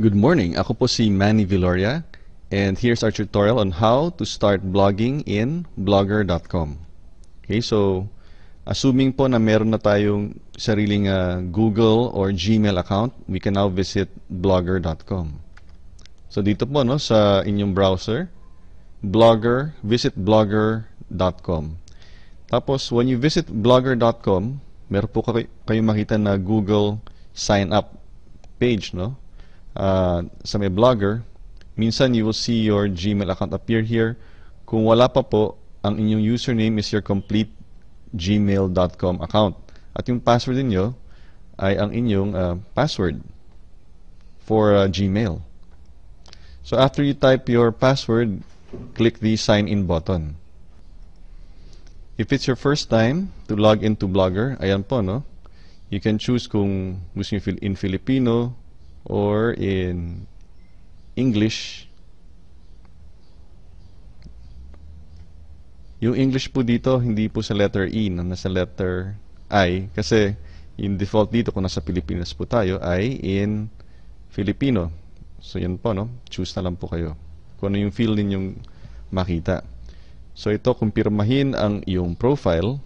Good morning, ako po si Manny Villoria and here's our tutorial on how to start blogging in blogger.com. Okay, so assuming po na meron na tayong sariling Google or Gmail account, we can now visit blogger.com. So dito po no, sa inyong browser, visit blogger.com. Tapos when you visit blogger.com, meron po kayong makita na Google sign up page, no? Sa may blogger, minsan you will see your Gmail account appear here. Kung wala pa po, ang inyong username is your complete gmail.com account. At yung password niyo ay ang inyong password for Gmail. So after you type your password, click the sign in button. If it's your first time to log into Blogger, ayan po, no? You can choose kung gusto niyo in Filipino or in English. Yung English po dito, hindi po sa letter E, nasa letter I. Kasi yung default dito, kung nasa Pilipinas po tayo, ay in Filipino. So yan po, no? Choose na lang po kayo kung ano yung field ninyong makita. So ito, kumpirmahin ang iyong profile.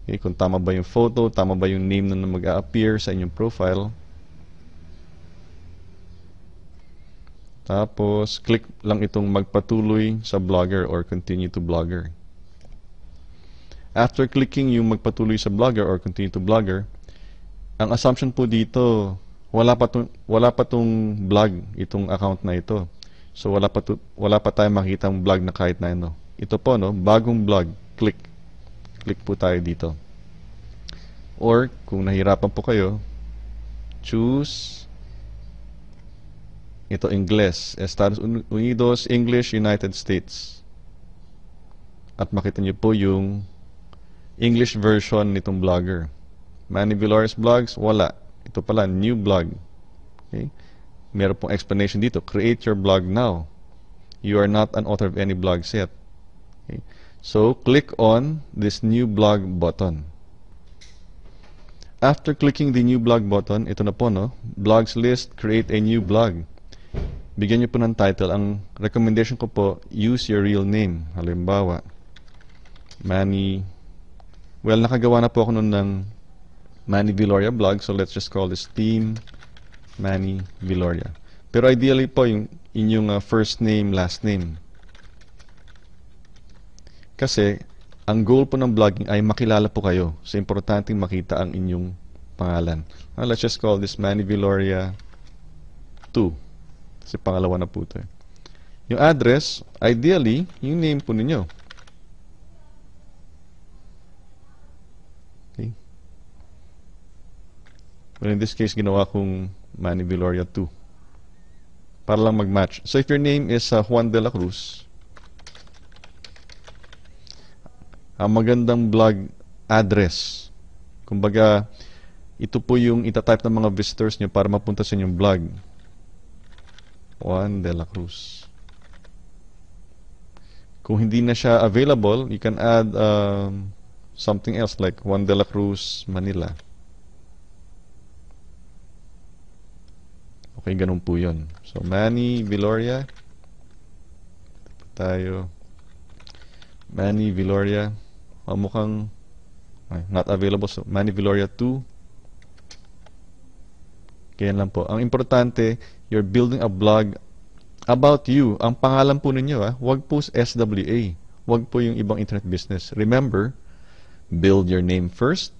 Okay, kung tama ba yung photo, tama ba yung name na mag-a-appear sa inyong profile. Tapos, click lang itong magpatuloy sa Blogger or continue to Blogger. After clicking yung magpatuloy sa Blogger or continue to Blogger, ang assumption po dito, wala pa tong blog, itong account na ito. So, wala pa tayong makitang blog na kahit na ano. Ito po, no, bagong blog, click po tayo dito. Or, kung nahirapan po kayo, choose ito, Ingles, Estados Unidos, English, United States. At makita niyo po yung English version nitong blogger. Manny Villoria's blogs, wala. Ito pala, new blog. Okay? Meron pong explanation dito. Create your blog now. You are not an author of any blogs yet. Okay? So, click on this new blog button. After clicking the new blog button, ito na po, no? Blogs list, create a new blog. Bigyan niyo po ng title. Ang recommendation ko po, use your real name. Halimbawa, Manny. Well, nakagawa na po ako nun ng Manny Villoria blog. So, let's just call this Team Manny Villoria. Pero ideally po, yung inyong first name, last name. Kasi, ang goal po ng blogging ay makilala po kayo. So, importanteng makita ang inyong pangalan. Let's just call this Manny Villoria 2. Kasi pangalawa na po ito. Yung address, ideally, yung name po ninyo. Okay. Well, in this case, ginawa kong Manny Villoria 2. Para lang mag-match. So, if your name is Juan de la Cruz, ang magandang blog address. Kumbaga, ito po yung itatype ng mga visitors nyo para mapunta sa inyong blog. Juan de la Cruz. Kung hindi na siya available, you can add something else like Juan de la Cruz, Manila. Okay, ganun po yun. So, Manny Villoria. Tayo. Manny Villoria. Mukhang not available. So, Manny Villoria 2. Kaya lang po. Ang importante, you're building a blog about you. Ang pangalan po ninyo, wag po SWA. Wag po yung ibang internet business. Remember, build your name first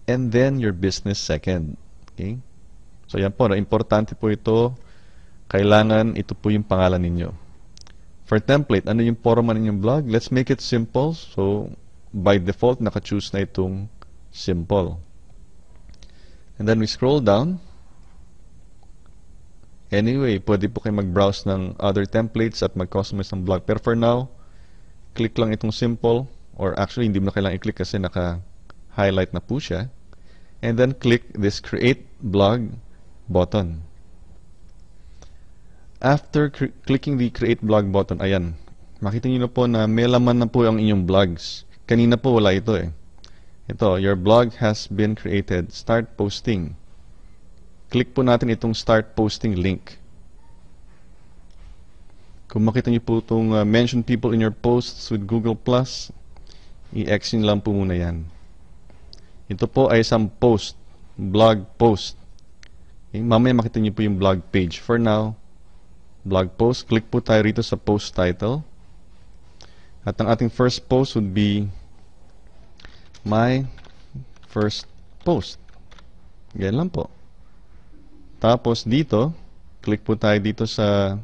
and then your business second. Okay? So yan po, importante po ito. Kailangan ito po yung pangalan ninyo. For template, ano yung forma ninyong blog? Let's make it simple. So, by default, naka-choose na itong simple. And then we scroll down. Anyway, pwede po kayo mag-browse ng other templates at mag-customize ng blog. Pero for now, click lang itong simple. Or actually, hindi mo na kailangan i-click kasi naka-highlight na po siya. And then click this Create Blog button. After clicking the Create Blog button, ayan, makita nyo na po na may laman na po ang inyong blogs. Kanina po wala ito eh. Ito, your blog has been created. Start posting. click po natin itong Start Posting link. Kung makita niyo po itong mention people in your posts with Google+, i-X nyo lang po muna yan. Ito po ay isang post, blog post. Okay, mamaya makita niyo po yung blog page. For now, blog post. Click po tayo rito sa post title. At ang ating first post would be my first post. Ganyan lang po. Tapos dito, click po tayo dito sa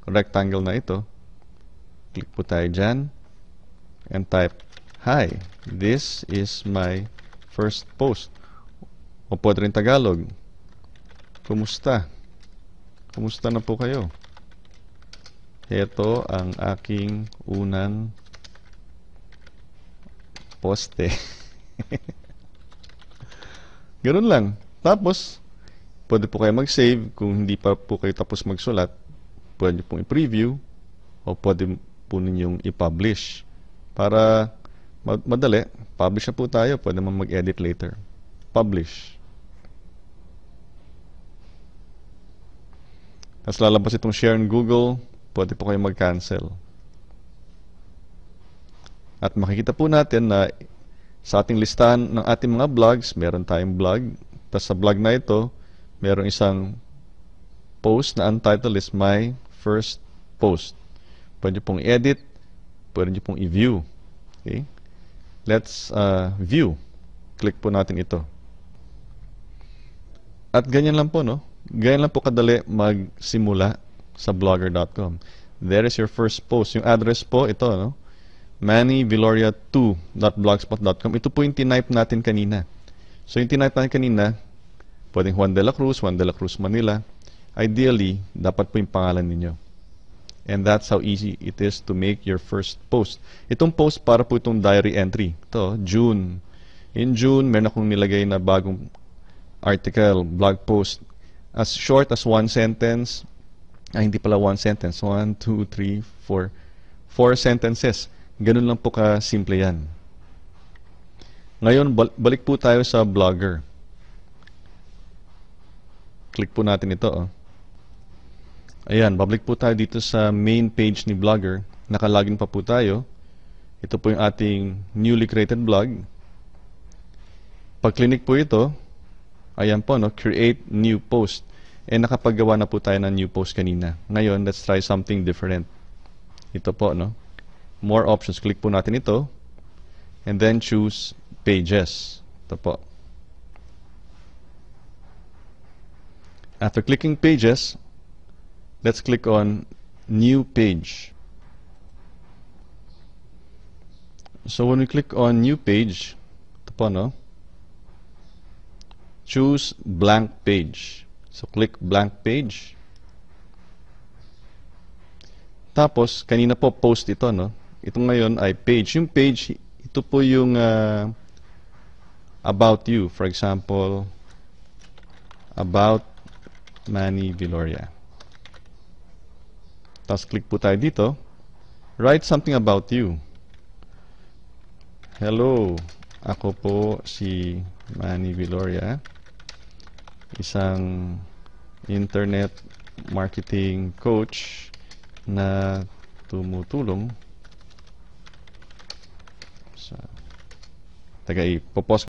rectangle na ito. Click po tayo dyan and type, "Hi, this is my first post." O pwede rin Tagalog. Kumusta? Kumusta na po kayo? Ito ang aking unang poste. Ganun lang. Tapos, pwede po kayo mag-save. Kung hindi pa po kayo tapos magsulat, pwede pong i-preview o pwede po ninyong i-publish. Para madali, publish na po tayo. Pwede naman mag-edit later. Publish. Tapos lalabas itong share in Google. Pwede po kayo mag-cancel. At makikita po natin na sa ating listahan ng ating mga blogs, meron tayong blog. Tapos sa blog na ito, meron isang post na untitled is my first post. Pwede pong i-edit, pwede nyo pong i-view. Okay? Let's view. Click po natin ito. At ganyan lang po, no? Ganyan lang po kadali magsimula sa blogger.com. There is your first post. Yung address po, ito, no? mannyviloria2.blogspot.com. Ito po yung tinype natin kanina. So, yung tinype natin kanina, pwedeng Juan de la Cruz Manila. Ideally, dapat po yung pangalan ninyo. And that's how easy it is to make your first post. Itong post para po itong diary entry. Ito, June. In June, meron akong nilagay na bagong article, blog post. As short as one sentence. Hindi pala one sentence. 1, 2, 3, 4. 4 sentences. Ganun lang po ka-simple yan. Ngayon, balik po tayo sa Blogger. Click po natin ito. Oh. Ayan, babalik po tayo dito sa main page ni Blogger. Nakalagin pa po tayo. Ito po yung ating newly created blog. Pag click po ito, ayan po, no, create new post. Nakapagawa na po tayo ng new post kanina. Ngayon, let's try something different. Ito po, no? More options. Click po natin ito. And then choose pages. Ito po. After clicking pages, let's click on new page. So when we click on new page, ito po, no? Choose blank page. So click blank page. Tapos, kanina po post ito, no? Ito ngayon ay page. Yung page, ito po yung about you. For example, about Manny Viloria. Tapos click po tayo dito. Write something about you. Hello, ako po si Manny Viloria. Isang internet marketing coach na tumutulong sa... Taga, i-pause